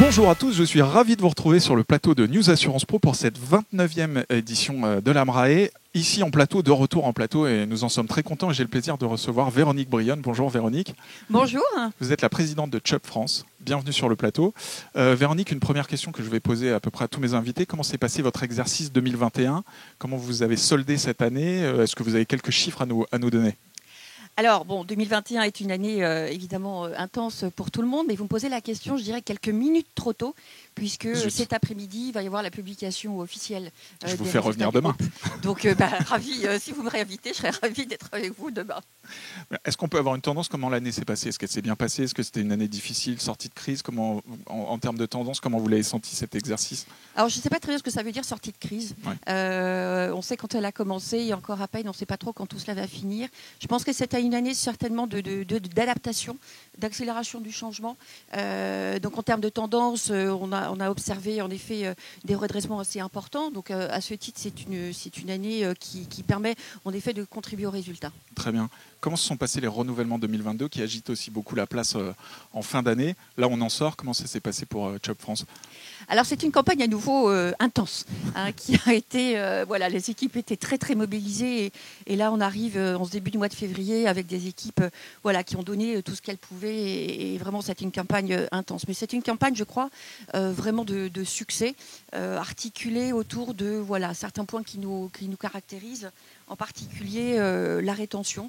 Bonjour à tous, je suis ravi de vous retrouver sur le plateau de News Assurance Pro pour cette 29e édition de l'AMRAE. Ici en plateau, de retour en plateau, et nous en sommes très contents et j'ai le plaisir de recevoir Véronique Brionne. Bonjour Véronique. Bonjour. Vous êtes la présidente de Chubb France. Bienvenue sur le plateau. Véronique, une première question que je vais poser à peu près à tous mes invités. Comment s'est passé votre exercice 2021 ? Comment vous avez soldé cette année ? Est-ce que vous avez quelques chiffres à nous donner ? Alors, 2021 est une année évidemment intense pour tout le monde, mais vous me posez la question, je dirais, quelques minutes trop tôt, puisque cet après-midi, il va y avoir la publication officielle. Je vous fais revenir demain. Donc, ravi, si vous me réinvitez, je serais ravie d'être avec vous demain. Est-ce qu'on peut avoir une tendance ? Comment l'année s'est passée ? Est-ce qu'elle s'est bien passée ? Est-ce que c'était une année difficile, sortie de crise ? Comment, en termes de tendance, comment vous l'avez senti cet exercice ? Alors, je ne sais pas très bien ce que ça veut dire sortie de crise. Ouais. On sait quand elle a commencé, et encore à peine, on ne sait pas trop quand tout cela va finir. Je pense que c'était une année certainement d'adaptation, d'accélération du changement. Donc en termes de tendance, on a observé en effet des redressements assez importants. Donc à ce titre, c'est une année qui permet en effet de contribuer aux résultats. Très bien. Comment se sont passés les renouvellements 2022 qui agitent aussi beaucoup la place en fin d'année ? Là, on en sort. Comment ça s'est passé pour Chubb France ? Alors c'est une campagne à nouveau intense, qui a été, les équipes étaient très très mobilisées et là on arrive en ce début du mois de février avec des équipes qui ont donné tout ce qu'elles pouvaient et vraiment c'est une campagne intense. Mais c'est une campagne, je crois, vraiment de succès, articulée autour de certains points qui nous caractérisent. En particulier la rétention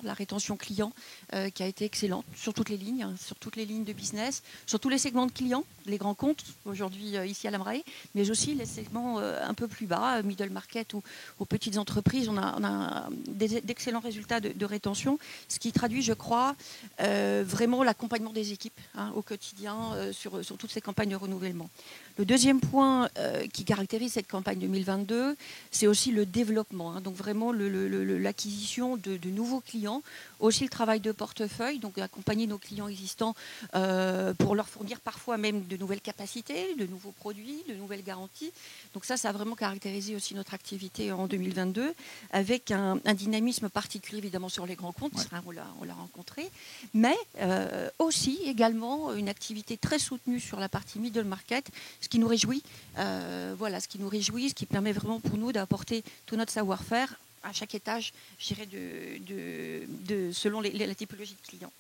client qui a été excellente sur toutes les lignes, sur toutes les lignes de business, sur tous les segments de clients, les grands comptes aujourd'hui ici à l'AMRAE, mais aussi les segments un peu plus bas, middle market ou aux petites entreprises. On a d'excellents résultats de rétention, ce qui traduit, je crois, vraiment l'accompagnement des équipes au quotidien sur toutes ces campagnes de renouvellement. Le deuxième point qui caractérise cette campagne 2022, c'est aussi le développement. Donc vraiment l'acquisition de nouveaux clients, aussi le travail de portefeuille, donc accompagner nos clients existants pour leur fournir parfois même de nouvelles capacités, de nouveaux produits, de nouvelles garanties. Donc ça a vraiment caractérisé aussi notre activité en 2022, avec un dynamisme particulier évidemment sur les grands comptes, on l'a rencontré, mais aussi également une activité très soutenue sur la partie middle market, ce qui nous réjouit, ce qui permet vraiment pour nous d'apporter tout notre savoir-faire à chaque étage, je dirais, selon la typologie de clients.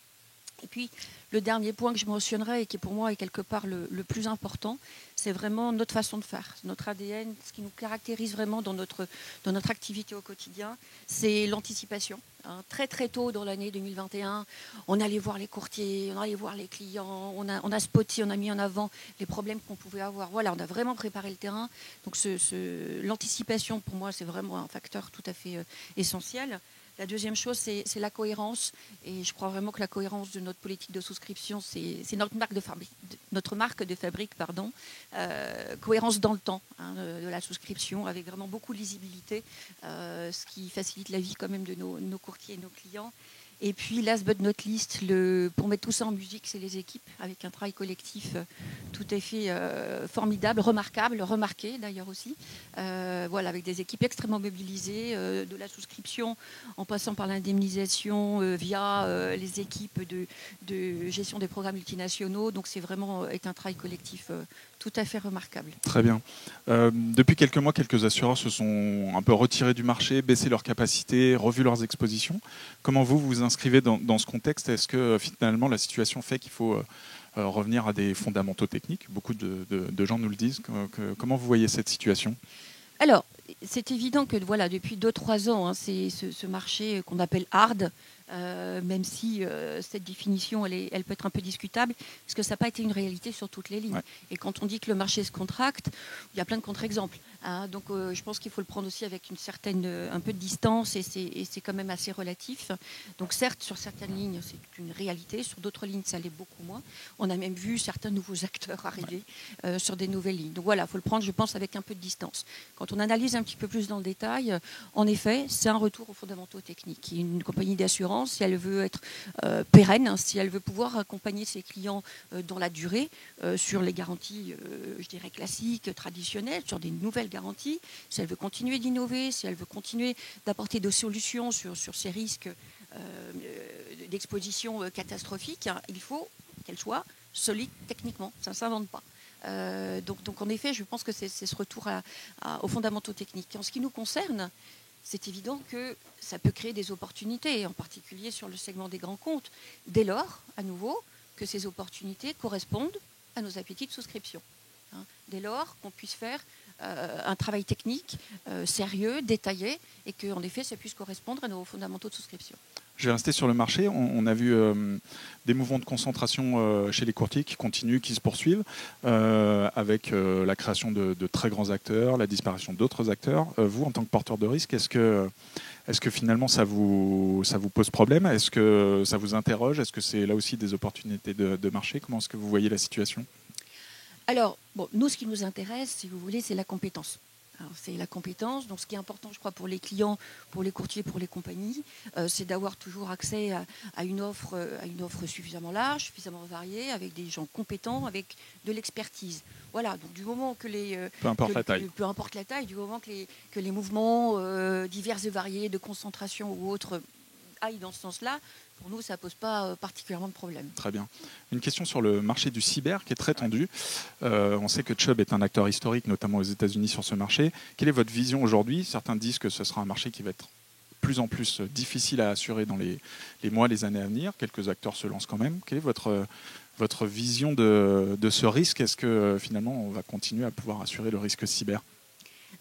Et puis, le dernier point que je mentionnerai et qui pour moi est quelque part le plus important, c'est vraiment notre façon de faire, notre ADN, ce qui nous caractérise vraiment dans notre activité au quotidien, c'est l'anticipation. Très très tôt dans l'année 2021, on allait voir les courtiers, on allait voir les clients, on a spoté, on a mis en avant les problèmes qu'on pouvait avoir. On a vraiment préparé le terrain. Donc l'anticipation, pour moi, c'est vraiment un facteur tout à fait essentiel. La deuxième chose, c'est la cohérence. Et je crois vraiment que la cohérence de notre politique de souscription, c'est notre marque de fabrique. Cohérence dans le temps de la souscription, avec vraiment beaucoup de lisibilité, ce qui facilite la vie quand même de nos courtiers et nos clients. Et puis, last but not least, pour mettre tout ça en musique, c'est les équipes, avec un travail collectif tout à fait formidable, remarquable, remarqué d'ailleurs aussi. Avec des équipes extrêmement mobilisées, de la souscription en passant par l'indemnisation via les équipes de gestion des programmes multinationaux. Donc, c'est vraiment un travail collectif tout à fait remarquable. Très bien. Depuis quelques mois, quelques assureurs se sont un peu retirés du marché, baissé leurs capacités, revu leurs expositions. Comment vous inscrivez dans ce contexte ? Est-ce que finalement la situation fait qu'il faut revenir à des fondamentaux techniques ? Beaucoup de gens nous le disent. Comment vous voyez cette situation ? Alors, c'est évident que depuis 2-3 ans, c'est ce marché qu'on appelle hard, même si cette définition elle peut être un peu discutable, parce que ça n'a pas été une réalité sur toutes les lignes. Ouais. Et quand on dit que le marché se contracte, il y a plein de contre-exemples. Donc je pense qu'il faut le prendre aussi avec un peu de distance, et c'est quand même assez relatif. Donc certes, sur certaines lignes, c'est une réalité, sur d'autres lignes, ça l'est beaucoup moins. On a même vu certains nouveaux acteurs arriver sur des nouvelles lignes. Donc il faut le prendre, je pense, avec un peu de distance. Quand on analyse un petit peu plus dans le détail, en effet, c'est un retour aux fondamentaux techniques. Une compagnie d'assurance, si elle veut être pérenne, si elle veut pouvoir accompagner ses clients dans la durée, sur les garanties, je dirais, classiques, traditionnelles, sur des nouvelles garanties, si elle veut continuer d'innover, si elle veut continuer d'apporter des solutions sur ces risques d'exposition catastrophique, il faut qu'elle soit solide techniquement. Ça ne s'invente pas. Donc en effet, je pense que c'est ce retour aux fondamentaux techniques. En ce qui nous concerne, c'est évident que ça peut créer des opportunités, en particulier sur le segment des grands comptes, dès lors, à nouveau, que ces opportunités correspondent à nos appétits de souscription. Dès lors qu'on puisse faire un travail technique sérieux, détaillé, et qu'en effet, ça puisse correspondre à nos fondamentaux de souscription. Je vais rester sur le marché. On a vu des mouvements de concentration chez les courtiers qui continuent, qui se poursuivent, avec la création de très grands acteurs, la disparition d'autres acteurs. Vous, en tant que porteur de risque, est-ce que finalement ça vous pose problème? Est-ce que ça vous interroge? Est-ce que c'est là aussi des opportunités de marché? Comment est-ce que vous voyez la situation? Alors, nous, ce qui nous intéresse, si vous voulez, c'est la compétence. C'est la compétence. Donc, ce qui est important, je crois, pour les clients, pour les courtiers, pour les compagnies, c'est d'avoir toujours accès à une offre suffisamment large, suffisamment variée, avec des gens compétents, avec de l'expertise. Voilà. Donc, du moment que peu importe la taille, du moment que les mouvements divers et variés de concentration ou autres aillent dans ce sens-là, pour nous, ça ne pose pas particulièrement de problème. Très bien. Une question sur le marché du cyber qui est très tendu. On sait que Chubb est un acteur historique, notamment aux États-Unis, sur ce marché. Quelle est votre vision aujourd'hui? Certains disent que ce sera un marché qui va être de plus en plus difficile à assurer dans les mois, les années à venir. Quelques acteurs se lancent quand même. Quelle est votre vision de ce risque? Est-ce que finalement, on va continuer à pouvoir assurer le risque cyber?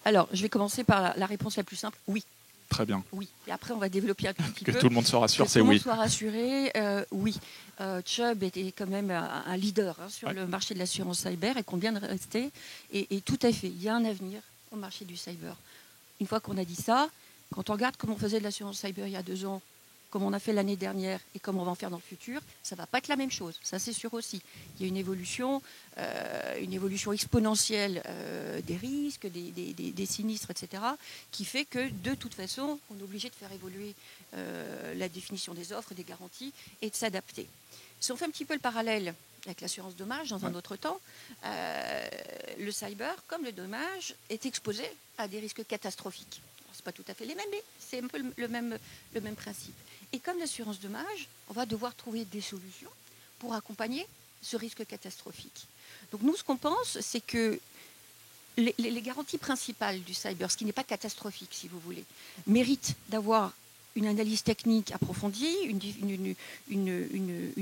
Alors, je vais commencer par la réponse la plus simple. Oui. Très bien. Oui. Et après, on va développer un petit peu. Que tout le monde soit rassuré, c'est oui. Que tout le monde soit rassuré, oui. Chubb était quand même un leader sur le marché de l'assurance cyber et qu'on vient de rester. Et tout à fait, il y a un avenir au marché du cyber. Une fois qu'on a dit ça, quand on regarde comment on faisait de l'assurance cyber il y a 2 ans, comme on a fait l'année dernière et comme on va en faire dans le futur, ça ne va pas être la même chose. Ça, c'est sûr aussi. Il y a une évolution exponentielle des risques, des sinistres, etc., qui fait que, de toute façon, on est obligé de faire évoluer la définition des offres, des garanties et de s'adapter. Si on fait un petit peu le parallèle avec l'assurance dommage dans un autre temps, le cyber, comme le dommage, est exposé à des risques catastrophiques. Ce n'est pas tout à fait les mêmes, mais c'est un peu le même principe. Et comme l'assurance dommage, on va devoir trouver des solutions pour accompagner ce risque catastrophique. Donc nous, ce qu'on pense, c'est que les garanties principales du cyber, ce qui n'est pas catastrophique, si vous voulez, méritent d'avoir une analyse technique approfondie, une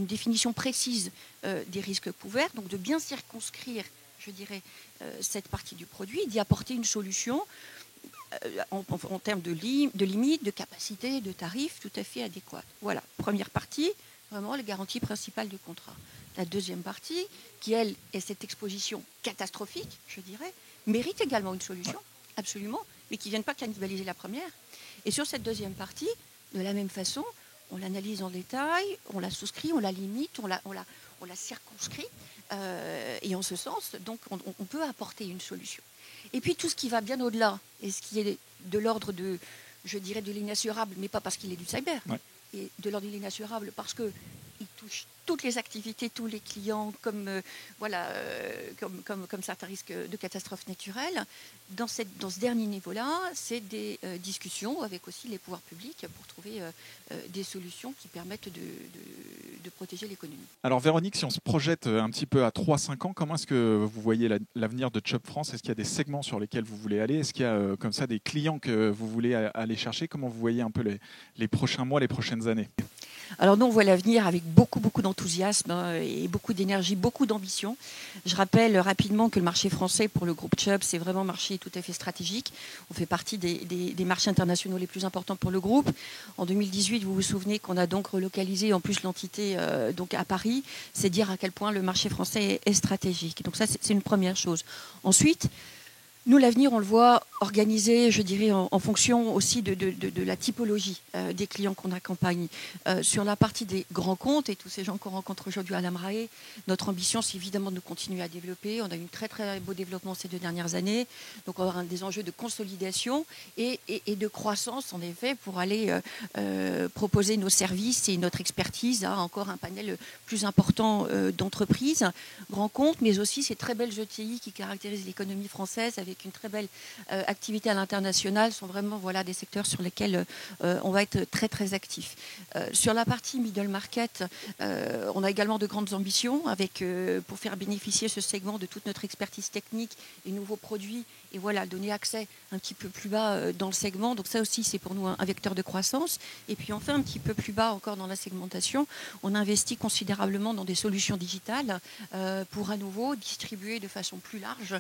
définition précise des risques couverts, donc de bien circonscrire, je dirais, cette partie du produit, d'y apporter une solution en termes de limites, de capacité, de tarifs tout à fait adéquats. Voilà, première partie, vraiment les garanties principales du contrat. La deuxième partie, qui elle est cette exposition catastrophique, je dirais, mérite également une solution, absolument, mais qui ne vienne pas cannibaliser la première. Et sur cette deuxième partie, de la même façon, on l'analyse en détail, on la souscrit, on la limite, on la circonscrit, et en ce sens, donc, on peut apporter une solution. Et puis tout ce qui va bien au-delà, et ce qui est de l'ordre de, je dirais, de l'inassurable, mais pas parce qu'il est du cyber, et de l'ordre de l'inassurable parce qu'il touche toutes les activités, tous les clients, comme certains risques de catastrophes naturelles. Dans ce dernier niveau-là, c'est des discussions avec aussi les pouvoirs publics pour trouver des solutions qui permettent de protéger l'économie. Alors Véronique, si on se projette un petit peu à 3-5 ans, comment est-ce que vous voyez l'avenir de Chubb France? Est-ce qu'il y a des segments sur lesquels vous voulez aller? Est-ce qu'il y a comme ça des clients que vous voulez aller chercher? Comment vous voyez un peu les prochains mois, les prochaines années? Alors nous, on voit l'avenir avec beaucoup d'enthousiasme et beaucoup d'énergie, beaucoup d'ambition. Je rappelle rapidement que le marché français pour le groupe Chubb, c'est vraiment un marché tout à fait stratégique. On fait partie des marchés internationaux les plus importants pour le groupe. En 2018, vous vous souvenez qu'on a donc relocalisé en plus l'entité donc à Paris. C'est dire à quel point le marché français est stratégique. Donc ça, c'est une première chose. Ensuite, nous, l'avenir, on le voit organisé, je dirais, en fonction aussi de la typologie des clients qu'on accompagne. Sur la partie des grands comptes et tous ces gens qu'on rencontre aujourd'hui à l'Amrae, notre ambition, c'est évidemment de continuer à développer. On a eu un très, très beau développement ces 2 dernières années. Donc, on va avoir des enjeux de consolidation et de croissance, en effet, pour aller proposer nos services et notre expertise à encore un panel plus important d'entreprises, grands comptes, mais aussi ces très belles ETI qui caractérisent l'économie française avec avec une très belle activité à l'international, sont vraiment des secteurs sur lesquels on va être très très actif. Sur la partie middle market, on a également de grandes ambitions pour faire bénéficier ce segment de toute notre expertise technique et nouveaux produits et donner accès un petit peu plus bas dans le segment. Donc ça aussi, c'est pour nous un vecteur de croissance. Et puis enfin, un petit peu plus bas encore dans la segmentation, on investit considérablement dans des solutions digitales pour à nouveau distribuer de façon plus large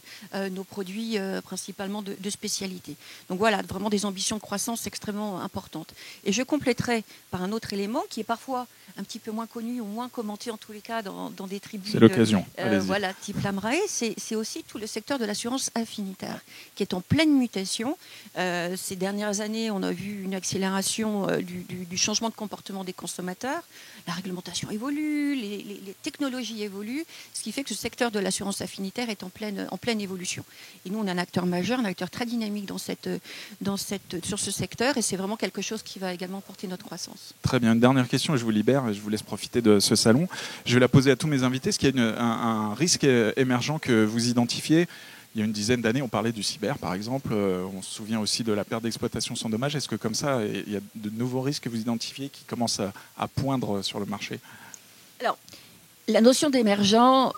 nos produits principalement de spécialité. Donc voilà, vraiment des ambitions de croissance extrêmement importantes. Et je compléterai par un autre élément qui est parfois un petit peu moins connu ou moins commenté en tous les cas dans des tribunes. C'est l'occasion. Type l'AMRAE, c'est aussi tout le secteur de l'assurance affinitaire qui est en pleine mutation. Ces dernières années, on a vu une accélération du changement de comportement des consommateurs. La réglementation évolue, les technologies évoluent, ce qui fait que ce secteur de l'assurance affinitaire est en pleine évolution. Et nous, on est un acteur majeur, un acteur très dynamique sur ce secteur, et c'est vraiment quelque chose qui va également porter notre croissance. Très bien. Une dernière question, et je vous libère, et je vous laisse profiter de ce salon. Je vais la poser à tous mes invités. Est-ce qu'il y a un risque émergent que vous identifiez ? Il y a une dizaine d'années, on parlait du cyber, par exemple. On se souvient aussi de la perte d'exploitation sans dommage. Est-ce que comme ça, il y a de nouveaux risques que vous identifiez qui commencent à poindre sur le marché ? Alors, la notion d'émergent,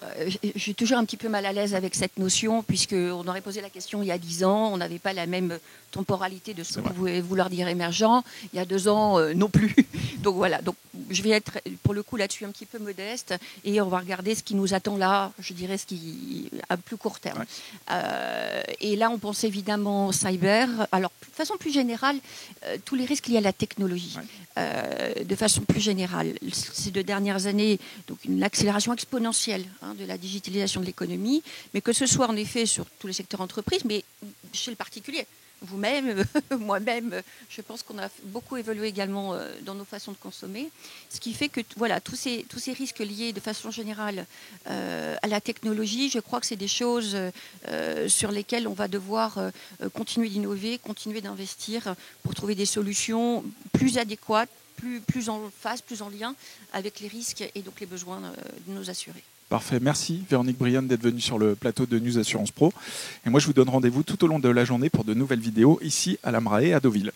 je suis toujours un petit peu mal à l'aise avec cette notion, puisqu'on aurait posé la question il y a 10 ans, on n'avait pas la même temporalité de ce que vous pouvez vouloir dire émergent. Il y a 2 ans, non plus. Donc voilà, donc je vais être pour le coup là-dessus un petit peu modeste, et on va regarder ce qui nous attend là, je dirais ce qui à plus court terme. Ouais. Et là, on pense évidemment cyber. Alors, de façon plus générale, tous les risques liés à la technologie. Ouais. De façon plus générale, ces 2 dernières années, donc une accélération exponentielle de la digitalisation de l'économie, mais que ce soit en effet sur tous les secteurs entreprises, mais chez le particulier. Vous-même, moi-même, je pense qu'on a beaucoup évolué également dans nos façons de consommer, ce qui fait que tous ces risques liés de façon générale à la technologie, je crois que c'est des choses sur lesquelles on va devoir continuer d'innover, continuer d'investir pour trouver des solutions plus adéquates, plus en phase, plus en lien avec les risques et donc les besoins de nos assurés. Parfait, merci Véronique Brionne d'être venue sur le plateau de News Assurance Pro. Et moi je vous donne rendez-vous tout au long de la journée pour de nouvelles vidéos ici à l'AMRAE à Deauville.